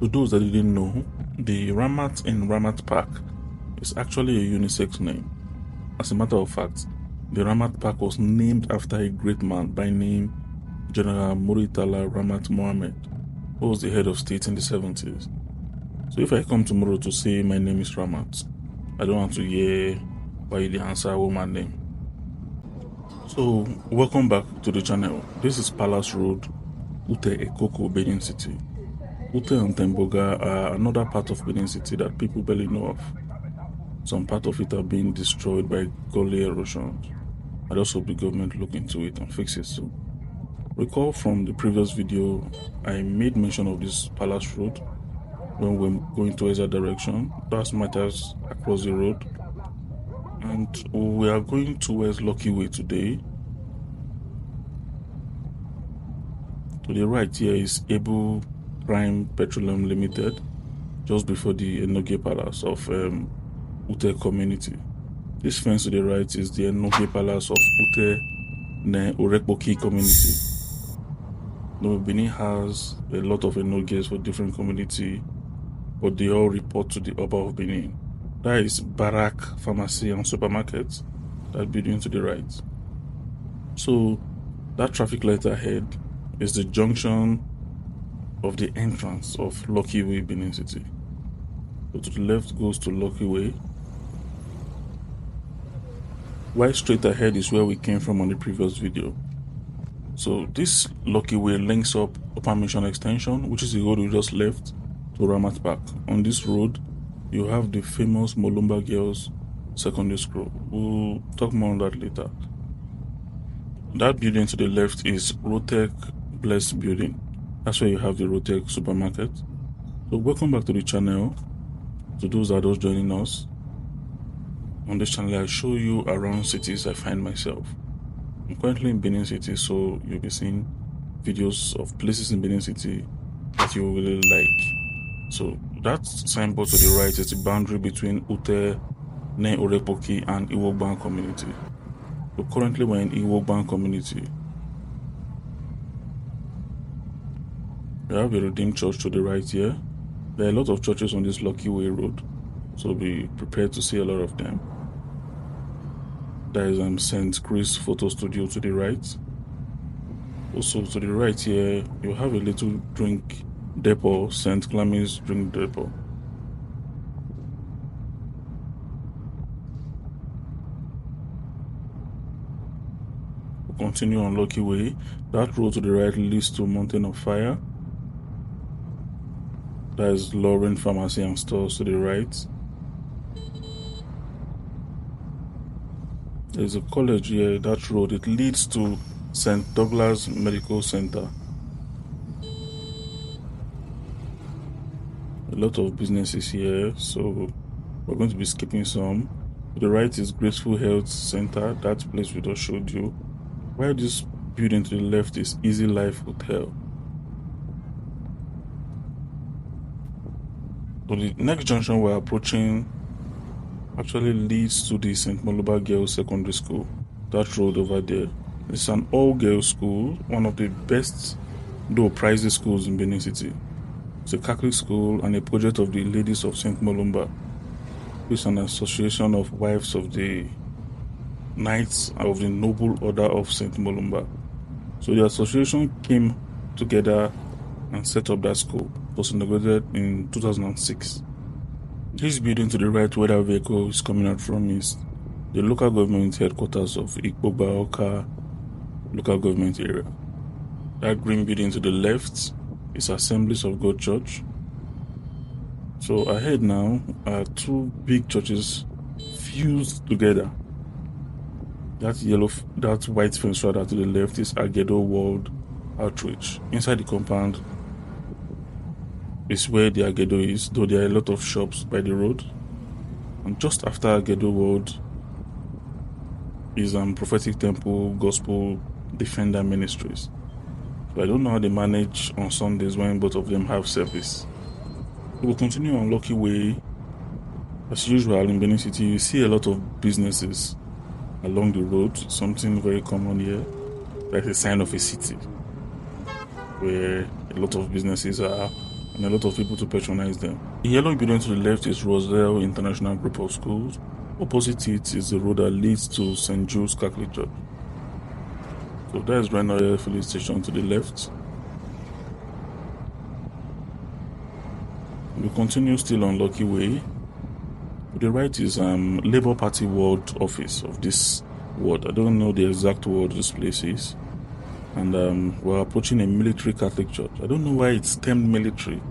To those that didn't know, the Ramat in Ramat Park is actually a unisex name. As a matter of fact, the Ramat Park was named after a great man by name General Muritala Ramat Mohammed, who was the head of state in the 70s. So if I come tomorrow to say my name is Ramat, I don't want to hear why you didn't answer my name. So welcome back to the channel. This is Palace Road, Ute Ekoko, Benin City. Ute and Temboga are another part of Benin City that people barely know of. Some part of it are being destroyed by gully erosion. I'd also hope the government look into it and fix it soon. Recall from the previous video, I made mention of this Palace Road when we're going towards that direction. That's matters across the road. And we are going towards Lucky Way today. To the right here is Able Prime Petroleum Limited, just before the Enoge Palace of Ute community. This fence to the right is the Enoge Palace of Ute Ne Orekpoki community. No, Benin has a lot of Enoges for different community, but they all report to the Oba of Benin. That is Barak Pharmacy and Supermarket, that building to the right. So that traffic light ahead is the junction of the entrance of Lucky Way, Benin City. So to the left goes to Lucky Way. Right straight ahead is where we came from on the previous video. So this Lucky Way links up Upper Mission Extension, which is the road we just left, to Ramat Park. On this road, you have the famous Molumba Girls Secondary School. We'll talk more on that later. That building to the left is Rotec Bless Building. That's where you have the Rotec supermarket. So welcome back to the channel. To those that are just joining us, on this channel I show you around cities I find myself. I'm currently in Benin City, so you'll be seeing videos of places in Benin City that you will really like. So that signboard to the right is the boundary between Ute, Ne Orepoki and Iwogban community. So currently we're in Iwogban community. We have a Redeemed Church to the right here. There are a lot of churches on this Lucky Way road, so be prepared to see a lot of them. There is St. Chris Photo Studio to the right. Also to the right here, you have a little drink depot, St. Clammy's drink depot. We'll continue on Lucky Way. That road to the right leads to Mountain of Fire. There is Lauren Pharmacy and Stores to the right. There's a college here, that road, it leads to St. Douglas Medical Center. A lot of businesses here, so we're going to be skipping some. To the right is Graceful Health Center, that place we just showed you. While this building to the left is Easy Life Hotel. So the next junction we're approaching actually leads to the St. Molumba Girls Secondary School. That road over there. It's an all-girls school, one of the best, though pricey schools in Benin City. It's a Catholic school and a project of the Ladies of St. Molumba. It's an association of wives of the Knights of the Noble Order of St. Molumba. So the association came together and set up that school. It was inaugurated in 2006. This building to the right where that vehicle is coming out from is the local government headquarters of Ikpobaoka local government area. That green building to the left is Assemblies of God Church. So ahead now are two big churches fused together. That white fence rather to the left is Agedo World Outreach. Inside the compound is where the Agedo is, though there are a lot of shops by the road. And just after Agedo World is Prophetic Temple Gospel Defender Ministries. So I don't know how they manage on Sundays when both of them have service. We will continue on Lucky Way. As usual in Benin City, you see a lot of businesses along the road, something very common here. That's a sign of a city where a lot of businesses are and a lot of people to patronize them. The yellow building to the left is Roselle International Group of Schools. Opposite it is the road that leads to St. Jude's Catholic Church. So that is Rhino Filling Station to the left. We continue still on Lucky Way. To the right is Labour Party Ward Office of this ward. I don't know the exact ward this place is. And we're approaching a military Catholic church. I don't know why it's termed military.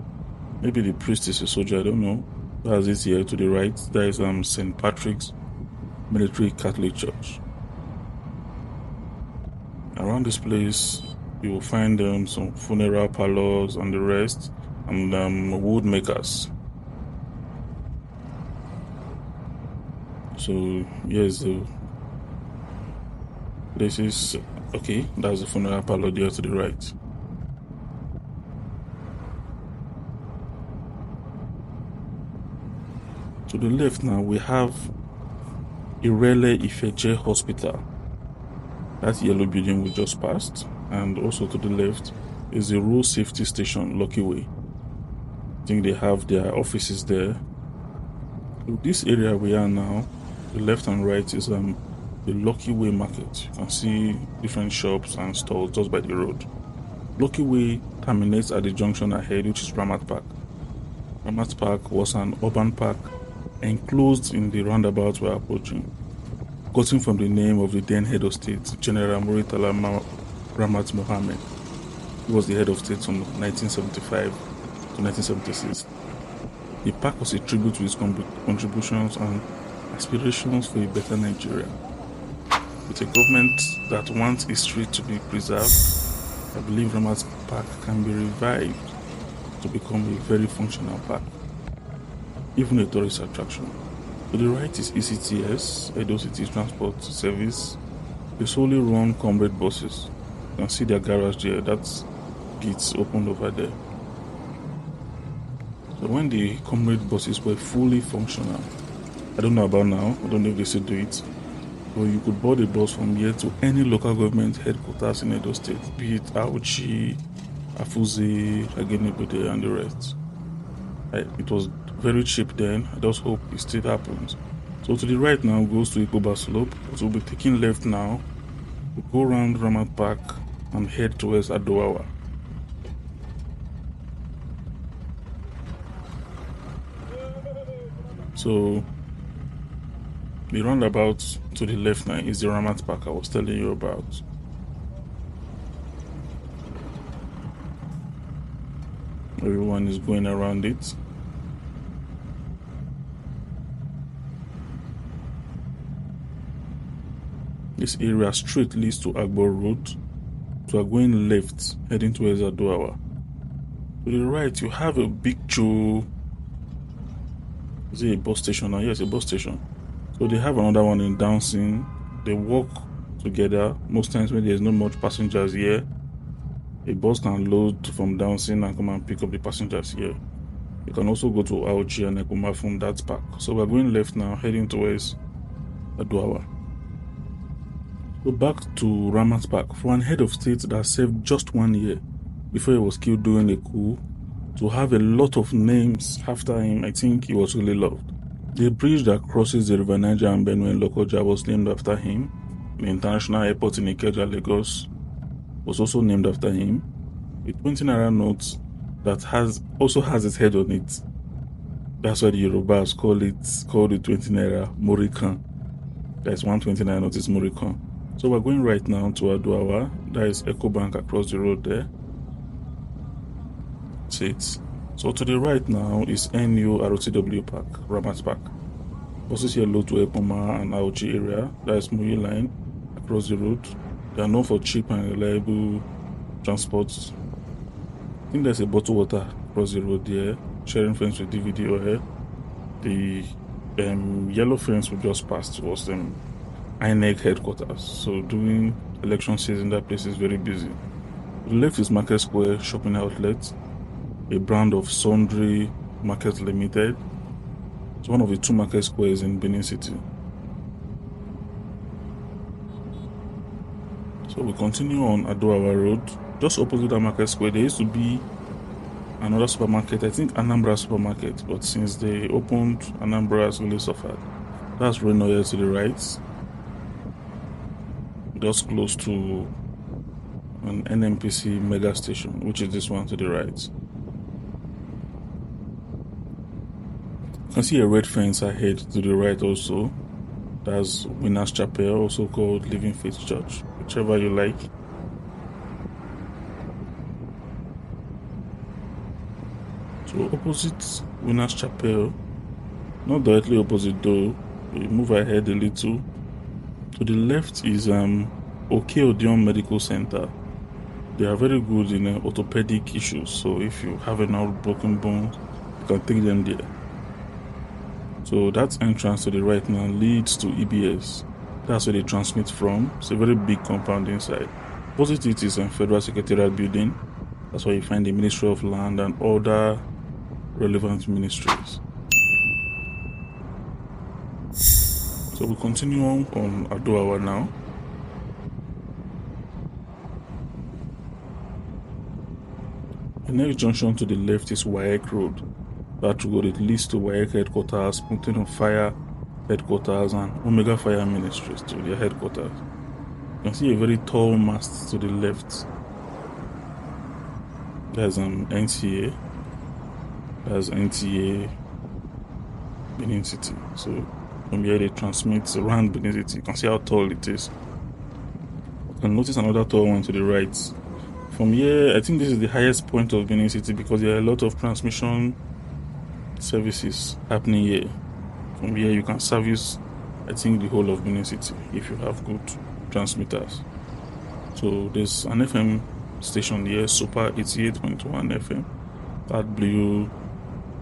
Maybe the priest is a soldier, I don't know. That's it here to the right. There is St. Patrick's Military Catholic Church. Around this place, you will find some funeral parlors and the rest, and wood makers. So here's the this is okay, that's the funeral parlor there to the right. To the left now we have Irele Ifeche Hospital. That yellow building we just passed, and also to the left is the Road Safety Station, Lucky Way. I think they have their offices there. So this area we are now, the left and right is the Lucky Way Market. You can see different shops and stalls just by the road. Lucky Way terminates at the junction ahead, which is Ramat Park. Ramat Park was an urban park enclosed in the roundabout we're approaching, gotten from the name of the then head of state, General Muritala Ramat Mohammed. He was the head of state from 1975 to 1976. The park was a tribute to his contributions and aspirations for a better Nigeria. With a government that wants history to be preserved, I believe Ramat Park can be revived to become a very functional park, even a tourist attraction. To the right is ECTS, Edo City Transport Service. They solely run comrade buses. You can see their garage there, that's gates opened over there. So when the comrade buses were fully functional, I don't know about now, I don't know if they still do it, but you could board a bus from here to any local government headquarters in Edo State, be it Auchi, Afuze, Agenebode, and the rest. It was very cheap then. I just hope it still happens. So to the right now goes to Ikoba Slope. So we'll be taking left now. We'll go around Ramat Park and head towards Aduwawa. So the roundabout to the left now is the Ramat Park I was telling you about. Everyone is going around it. This area straight leads to Agbo Road. So we're going left, heading towards Aduwawa. To the right, you have a big Joe. Is it a bus station now? Yes, a bus station. So they have another one in Downsing. They work together. Most times when there's not much passengers here, a bus can load from Downsing and come and pick up the passengers here. You can also go to Auchi and Ekuma from that park. So we're going left now, heading towards Aduwawa. Go back to Ramat Park. For an head of state that served just 1 year before he was killed during a coup, to have a lot of names after him, I think he was really loved. The bridge that crosses the River Niger and Benue in Lokoja was named after him. The international airport in Ikeja, Lagos, was also named after him. A 20 naira note that also has his head on it. That's why the Yorubas called the 20 naira Morikan. That's 120 naira note is Morikan. So we're going right now to Aduwawa. There is EcoBank across the road there. That's it. So to the right now is NU ROTW Park, Ramat Park. Buses here load to Ekoma and Auchi area. That is Muyi line across the road. They are known for cheap and reliable transports. I think there's a bottled water across the road there. Sharing fence with DVD or the yellow fence we just passed was INEC headquarters. So during election season, that place is very busy. To the left is Market Square Shopping Outlet, a brand of Sundry Market Limited. It's one of the 2 market squares in Benin City. So we continue on Aduwawa Road. Just opposite that market square, there used to be another supermarket, I think Anambra supermarket, but since they opened, Anambra has really suffered. That's Renoyer to the right, just close to an NNPC mega station, which is this one to the right. You can see a red fence ahead to the right also. That's Winners Chapel, also called Living Faith Church, whichever you like. So opposite Winners Chapel, not directly opposite though, we move ahead a little. To the left is Okeodion Medical Center. They are very good in orthopedic issues, so if you have an old broken bone, you can take them there. So that entrance to the right now leads to EBS. That's where they transmit from. It's a very big compound inside. Opposite it is a Federal Secretariat building. That's where you find the Ministry of Land and other relevant ministries. So we continue on Aduwawa now. The next junction to the left is Waec Road. That road, it leads to Waec headquarters, Mountain of Fire headquarters, and Omega Fire Ministries to their headquarters. You can see a very tall mast to the left. There's NTA. There's NTA Benin City. So from here they transmit around Benin City. You can see how tall it is. You can notice another tall one to the right. From here, I think this is the highest point of Benin City because there are a lot of transmission services happening here. From here you can service, I think, the whole of Benin City if you have good transmitters. So there's an FM station here, Super 88.1 FM. That blue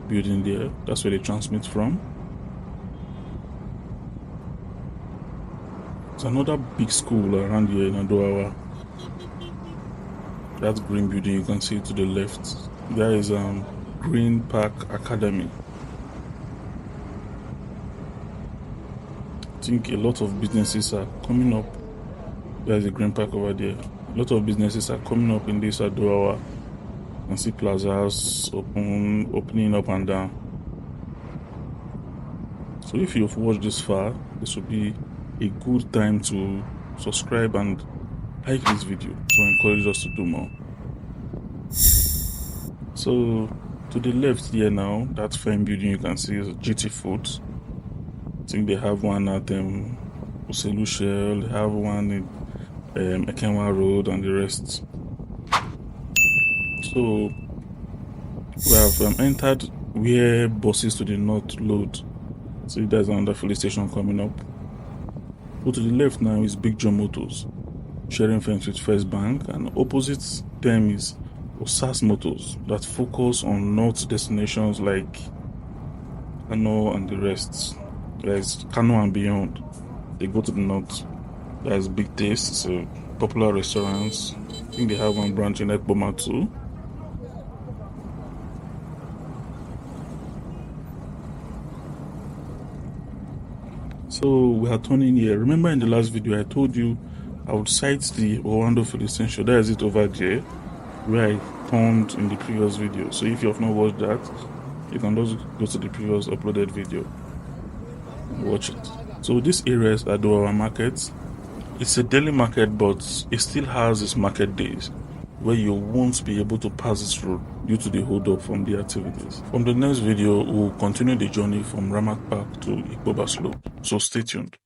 building there, that's where they transmit from. There's another big school around here in Aduwawa. That green building you can see to the left. There is Ramat Park Academy. I think a lot of businesses are coming up. There's a green park over there. A lot of businesses are coming up in this Aduwawa. You can see plazas opening up and down. So if you've watched this far, this will be a good time to subscribe and like this video to encourage us to do more. So to the left here now, that fine building you can see is GT Foods. I think they have one at Oselu Shell, they have one in Ekenwa Road and the rest. So we have entered where buses to the north load. See, there's another filling station coming up. Go to the left now is Big John Motors, sharing fence with First Bank, and opposite them is Osas Motors that focus on north destinations like Kano and the rest. There's Kano and beyond. They go to the north. There's Big Taste, so popular restaurants. I think they have one branch in Ekboma too. So we are turning here. Remember in the last video I told you I would cite the Orlando filling station. There is it over there where I turned in the previous video. So if you have not watched that, you can just go to the previous uploaded video and watch it. So this area is Aduwawa Market. It's a daily market, but it still has its market days where you won't be able to pass this road due to the hold up from the activities. From the next video, we'll continue the journey from Ramat Park to Ikpoba Slope. So stay tuned.